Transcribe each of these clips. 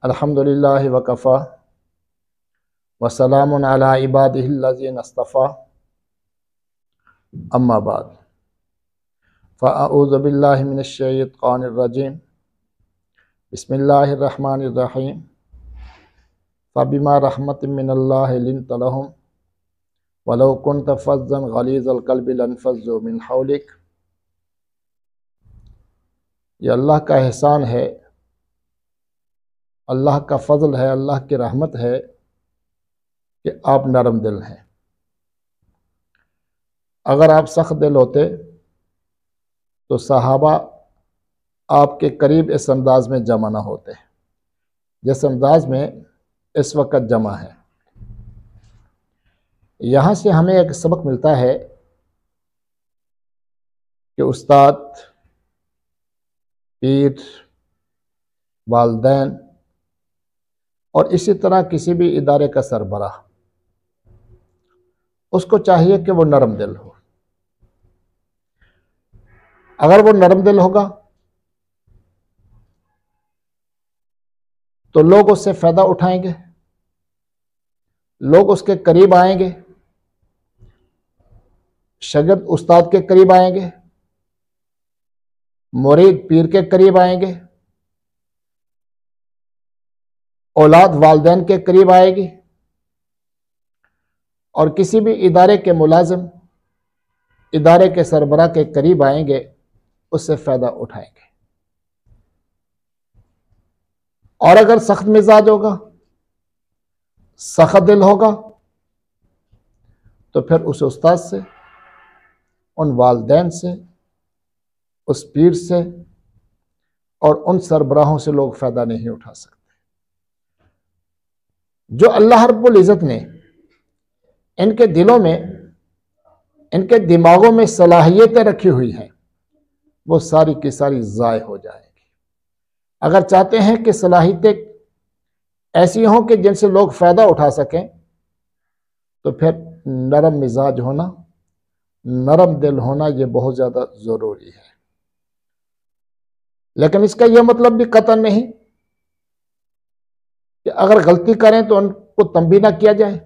الحمدللہ وکفا وسلام علی عبادہ الذین اصطفیٰ اما بعد فاعوذ باللہ من الشیطان الرجیم بسم اللہ الرحمن الرحیم فبما رحمت من اللہ لنت لہم ولو کنت فظا غلیظ القلب لانفضوا من حولک۔ یہ اللہ کا احسان ہے، اللہ کا فضل ہے، اللہ کی رحمت ہے کہ آپ نرم دل ہیں۔ اگر آپ سخت دل ہوتے تو صحابہ آپ کے قریب اس انداز میں جمع نہ ہوتے جس انداز میں اس وقت جمع ہے۔ یہاں سے ہمیں ایک سبق ملتا ہے کہ استاد، پیر، والدین اور اسی طرح کسی بھی ادارے کا سربراہ، اس کو چاہیے کہ وہ نرم دل ہو۔ اگر وہ نرم دل ہوگا تو لوگ اس سے فائدہ اٹھائیں گے، لوگ اس کے قریب آئیں گے، شاگرد استاد کے قریب آئیں گے، مرید پیر کے قریب آئیں گے، اولاد والدین کے قریب آئے گی، اور کسی بھی ادارے کے ملازم ادارے کے سربراہ کے قریب آئیں گے، اس سے فائدہ اٹھائیں گے۔ اور اگر سخت مزاج ہوگا، سخت دل ہوگا، تو پھر اس استاد سے، ان والدین سے، اس پیر سے اور ان سربراہوں سے لوگ فائدہ نہیں اٹھا سکتے۔ جو اللہ رب العزت نے ان کے دلوں میں، ان کے دماغوں میں صلاحیتیں رکھی ہوئی ہیں، وہ ساری کی ساری ضائع ہو جائیں گی۔ اگر چاہتے ہیں کہ صلاحیتیں ایسی ہوں کہ جن سے لوگ فائدہ اٹھا سکیں، تو پھر نرم مزاج ہونا، نرم دل ہونا یہ بہت زیادہ ضروری ہے۔ لیکن اس کا یہ مطلب بھی قطعاً نہیں کہ اگر غلطی کریں تو ان کو تنبیہ نہ کیا جائے،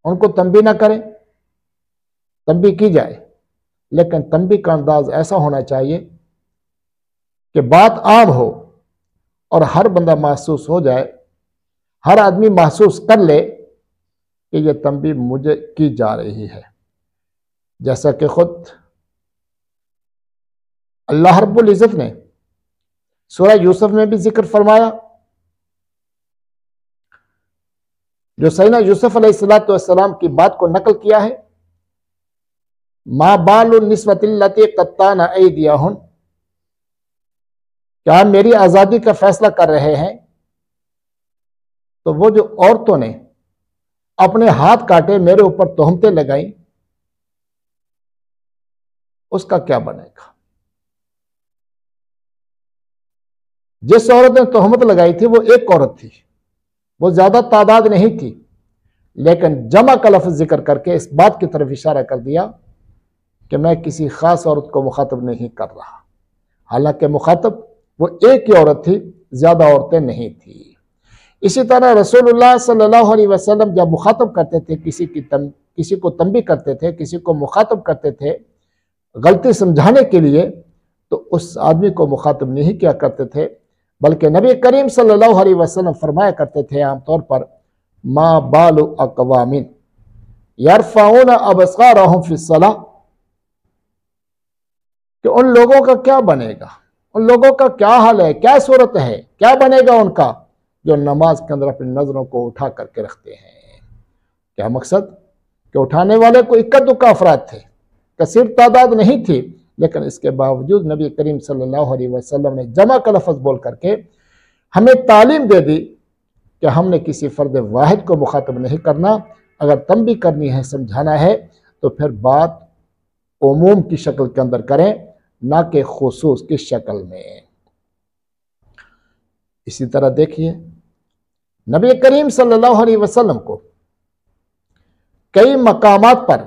ان کو تنبیہ نہ کریں، تنبیہ کی جائے، لیکن تنبیہ کا انداز ایسا ہونا چاہیے کہ بات عام ہو اور ہر بندہ محسوس ہو جائے، ہر آدمی محسوس کر لے کہ یہ تنبیہ مجھے کی جا رہی ہے۔ جیسا کہ خود اللہ رب العزت نے سورہ یوسف میں بھی ذکر فرمایا، جو سیدنا یوسف علیہ السلام کی بات کو نقل کیا ہے، ما بال النسوۃ اللتی قطعن ایدیہن، کیا میری آزادی کا فیصلہ کر رہے ہیں تو وہ جو عورتوں نے اپنے ہاتھ کاٹے، میرے اوپر تہمتیں لگائیں، اس کا کیا بنے گا؟ جس عورت نے تہمت لگائی تھی وہ ایک عورت تھی، وہ زیادہ تعداد نہیں تھی، لیکن جمع کا لفظ ذکر کر کے اس بات کی طرف اشارہ کر دیا کہ میں کسی خاص عورت کو مخاطب نہیں کر رہا، حالانکہ مخاطب وہ ایک ہی عورت تھی، زیادہ عورتیں نہیں تھیں۔ اسی طرح رسول اللہ صلی اللہ علیہ وسلم جب مخاطب کرتے تھے، کسی کو تنبیہ کرتے تھے، کسی کو مخاطب کرتے تھے غلطی سمجھانے کے لیے، تو اس آدمی کو مخاطب نہیں کیا کرتے تھے، بلکہ نبی کریم صلی اللہ علیہ وسلم فرمایا کرتے تھے عام طور پر، ما بال اقوام یرفعون ابصارهم فی الصلاۃ، کہ ان لوگوں کا کیا بنے گا، ان لوگوں کا کیا حال ہے، کیا صورت ہے، کیا بنے گا ان کا، جو نماز کے اندر اپنی نظروں کو اٹھا کر کے رکھتے ہیں۔ کیا مقصد؟ کہ اٹھانے والے کو اکا دکا افراد تھے، کثیر تعداد نہیں تھی، لیکن اس کے باوجود نبی کریم صلی اللہ علیہ وسلم نے جمع کا لفظ بول کر کے ہمیں تعلیم دے دی کہ ہم نے کسی فرد واحد کو مخاطب نہیں کرنا، اگر تنبیہ کرنی ہے، سمجھانا ہے، تو پھر بات عموم کی شکل کے اندر کریں، نہ کہ خصوص کی شکل میں۔ اسی طرح دیکھیے نبی کریم صلی اللہ علیہ وسلم کو کئی مقامات پر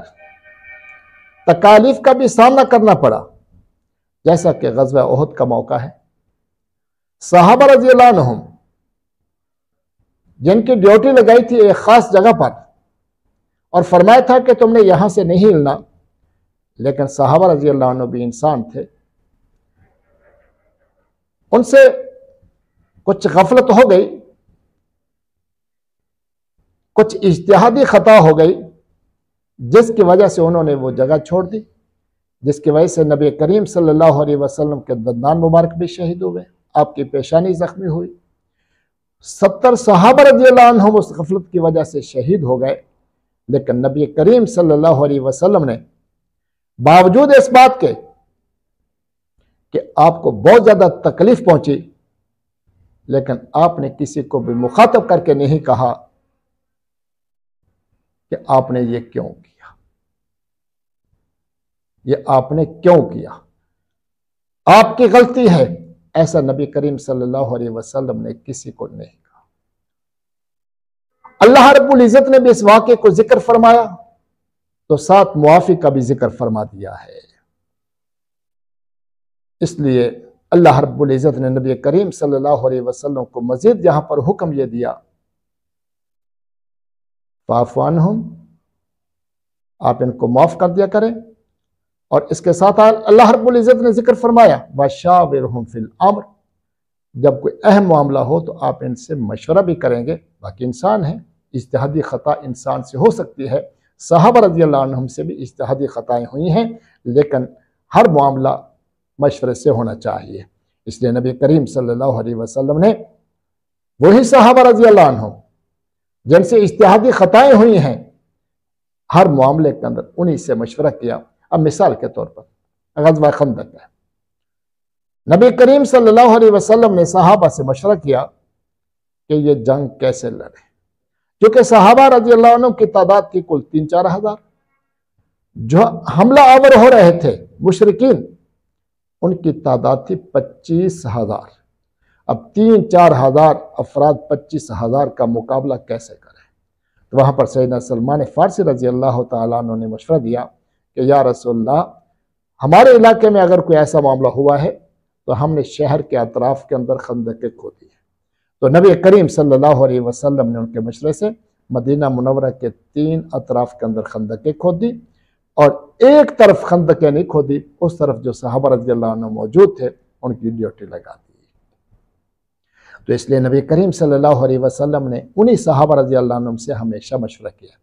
تکالیف کا بھی سامنا کرنا پڑا، جیسا کہ غزوہ احد کا موقع ہے۔ صحابہ رضی اللہ عنہم جن کی ڈیوٹی لگائی تھی ایک خاص جگہ پر اور فرمایا تھا کہ تم نے یہاں سے نہیں ہلنا، لیکن صحابہ رضی اللہ عنہ بھی انسان تھے، ان سے کچھ غفلت ہو گئی، کچھ اجتہادی خطا ہو گئی، جس کی وجہ سے انہوں نے وہ جگہ چھوڑ دی، جس کی وجہ سے نبی کریم صلی اللہ علیہ وسلم کے دندان مبارک بھی شہید ہوئے، آپ کی پیشانی زخمی ہوئی، 70 صحابہ رضی اللہ عنہم اس غفلت کی وجہ سے شہید ہو گئے۔ لیکن نبی کریم صلی اللہ علیہ وسلم نے باوجود اس بات کے کہ آپ کو بہت زیادہ تکلیف پہنچی، لیکن آپ نے کسی کو بھی مخاطب کر کے نہیں کہا کہ آپ نے یہ کیوں کیا، یہ آپ نے کیوں کیا، آپ کی غلطی ہے، ایسا نبی کریم صلی اللہ علیہ وسلم نے کسی کو نہیں کہا۔ اللہ رب العزت نے بھی اس واقعے کو ذکر فرمایا تو ساتھ معافی کا بھی ذکر فرما دیا ہے۔ اس لیے اللہ رب العزت نے نبی کریم صلی اللہ علیہ وسلم کو مزید یہاں پر حکم یہ دیا، فاعف عنہم، آپ ان کو معاف کر دیا کریں، اور اس کے ساتھ اللہ رب العزت نے ذکر فرمایا وَشَاوِرْهُمْ فِي الْأَمْرِ، جب کوئی اہم معاملہ ہو تو آپ ان سے مشورہ بھی کریں گے، باقی انسان ہیں، اجتہادی خطا انسان سے ہو سکتی ہے، صحابہ رضی اللہ عنہم سے بھی اجتہادی خطائیں ہوئی ہیں، لیکن ہر معاملہ مشورے سے ہونا چاہیے۔ اس لیے نبی کریم صلی اللہ علیہ وسلم نے وہی صحابہ رضی اللہ عنہم جن سے اجتہادی خطائیں ہوئی ہیں، ہر معاملے کے اندر انہی سے مشورہ کیا۔ اب مثال کے طور پر غزوہ خندق ہے، نبی کریم صلی اللہ علیہ وسلم نے صحابہ سے مشورہ کیا کہ یہ جنگ کیسے لڑے، کیونکہ صحابہ رضی اللہ عنہ کی تعداد تھی کل 3-4 ہزار، جو حملہ آور ہو رہے تھے مشرکین ان کی تعداد تھی 25,000۔ اب 3-4 ہزار افراد 25,000 کا مقابلہ کیسے کریں؟ تو وہاں پر سیدنا سلمان فارسی رضی اللہ تعالیٰ عنہ نے مشورہ دیا کہ یا رسول اللہ، ہمارے علاقے میں اگر کوئی ایسا معاملہ ہوا ہے تو ہم نے شہر کے اطراف کے اندر خندقیں کھودی ہیں۔ تو نبی کریم صلی اللہ علیہ وسلم نے ان کے مشورے سے مدینہ منورہ کے 3 اطراف کے اندر خندقیں کھود دی، اور ایک طرف خندقیں نہیں کھودی، اس طرف جو صحابہ رضی اللہ عنہ موجود تھے ان کی ڈیوٹی لگا دی۔ تو اس لیے نبی کریم صلی اللہ علیہ وسلم نے انہی صحابہ رضی اللہ عنہ سے ہمیشہ مشورہ کیا۔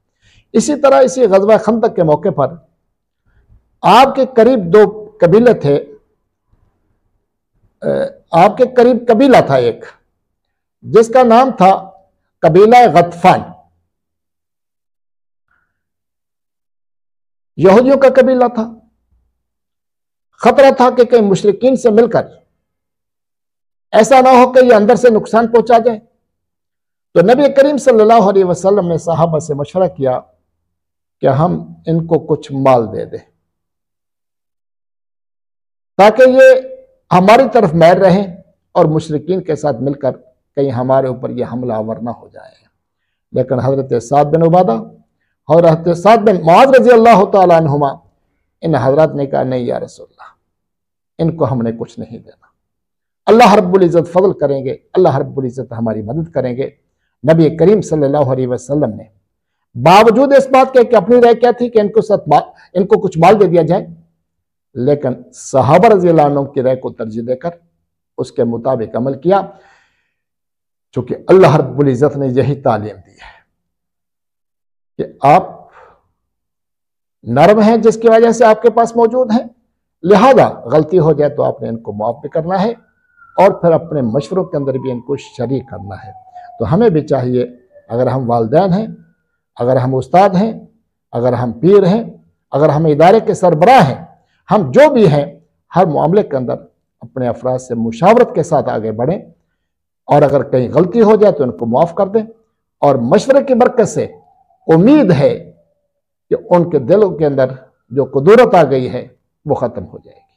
اسی طرح اسی غزوہ خندق کے موقع پر آپ کے قریب 2 قبیلے تھے، آپ کے قریب قبیلہ تھا ایک جس کا نام تھا قبیلہ غطفان، یہودیوں کا قبیلہ تھا۔ خطرہ تھا کہ کہیں مشرکین سے مل کر ایسا نہ ہو کہ یہ اندر سے نقصان پہنچا جائے۔ تو نبی کریم صلی اللہ علیہ وسلم نے صحابہ سے مشورہ کیا کہ ہم ان کو کچھ مال دے دیں تاکہ یہ ہماری طرف میل رہیں اور مشرکین کے ساتھ مل کر کہیں ہمارے اوپر یہ حملہ آور نہ ہو جائے۔ لیکن حضرت سعد بن عبادہ اور حضرت سعد بن معاذ رضی اللہ تعالیٰ عنہما، ان حضرات نے کہا نہیں یا رسول اللہ، ان کو ہم نے کچھ نہیں دینا، اللہ رب العزت فضل کریں گے، اللہ رب العزت ہماری مدد کریں گے۔ نبی کریم صلی اللہ علیہ وسلم نے باوجود اس بات کے کہ اپنی رائے کیا تھی کہ ان کو کچھ مال دے دیا جائے، لیکن صحابہ رضی اللہ عنہ کی رائے کو ترجیح دے کر اس کے مطابق عمل کیا، چونکہ اللہ رب العزت نے یہی تعلیم دی ہے کہ آپ نرم ہیں جس کی وجہ سے آپ کے پاس موجود ہیں، لہذا غلطی ہو جائے تو آپ نے ان کو معاف بھی کرنا ہے اور پھر اپنے مشوروں کے اندر بھی ان کو شریک کرنا ہے۔ تو ہمیں بھی چاہیے، اگر ہم والدین ہیں، اگر ہم استاد ہیں، اگر ہم پیر ہیں، اگر ہم ادارے کے سربراہ ہیں، ہم جو بھی ہیں، ہر معاملے کے اندر اپنے افراد سے مشاورت کے ساتھ آگے بڑھیں، اور اگر کہیں غلطی ہو جائے تو ان کو معاف کر دیں، اور مشورے کی برکت سے امید ہے کہ ان کے دلوں کے اندر جو قدورت آ گئی ہے وہ ختم ہو جائے گی۔